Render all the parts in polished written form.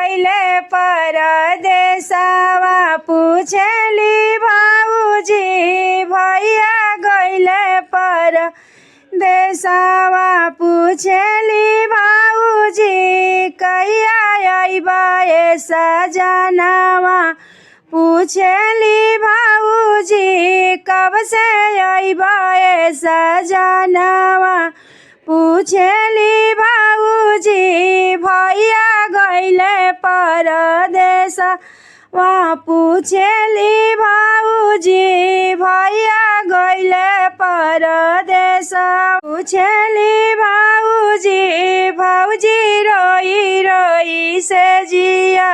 गइले परदेसवा पूछली भाऊजी भैया गइले परदेसवा पूछली भाऊजी कहिया अइबा ए सजनवा पूछली भाऊजी कब से अइबा ए सजनवा पूछली भाऊजी भैया गइले परदेसवा पूछली भाऊजी भैया गइले परदेसवा पूछली भाऊजी भौजी रोई रोई से जिया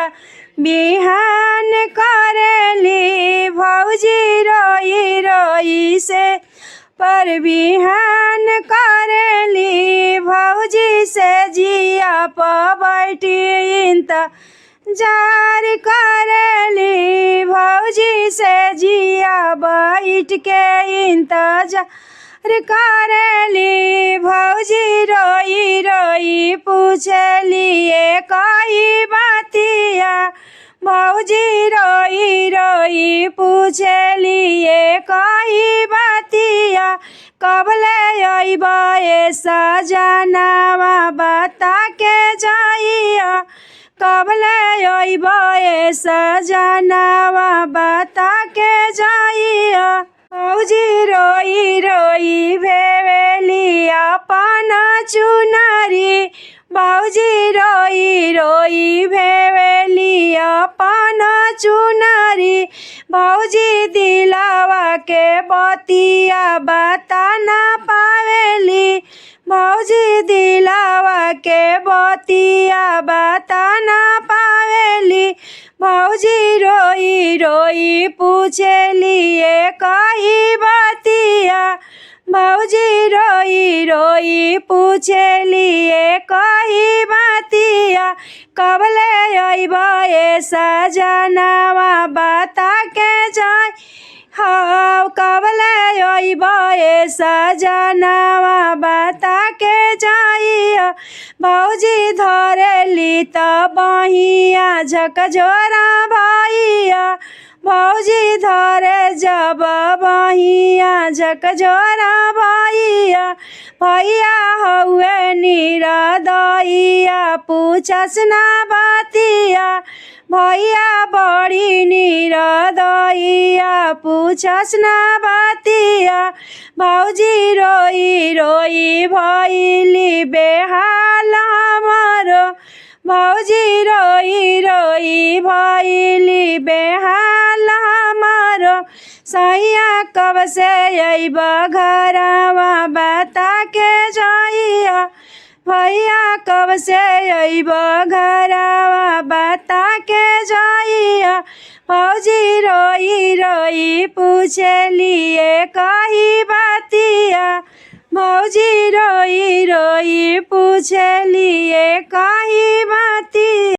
बिहान करेली भौजी रोई रोई से पर बिहान करेली भौजी से जिया बैठी इंतजार करेली भौजी से जिया बैठ के इंतजार करेली भौजी रोई रोई पूछली कई बातिया भौजी रोई रोई पूछली कई बातिया कबले अइबा ए सजनवा बता के जाइया कबले अइबा ए सजनवा बता के जाइया भौजी रोई रोई भेवेली अपन चुनरी भौजी रोई रोई भेवेली अपन चुनरी भौजी दिलवा के बतिया बता ना पावेली भौजी दिलवा के बतिया बता ना पावेली भौजी रोई रोई पूछली कई बतिया भौजी रोई रोई पूछली कई बतिया कबले अइबा ए सजनवा बता के जाय हाँ कबले अइबा ए सजनवा बता के जाइया भौजी धरेली त बहिया झकझोरा भैया भौजी धरे जब बहिया झकझोरा भैया भैया हउए निरदैया पूछस ना बतिया भैया बड़ी निरदैया पूछस ना बतिया भौजी रोई रोई भइली बेहाल हमारो भौजी रोई रोई भइली बेहाल हमारो सैया कब से अइबा घरवा बता के जाइया भैया कब से अइबा घरवा बता के जाइया भौजी रोई रोई पूछली कई बतिया भौजी रोई रोई पूछली कई बतिया।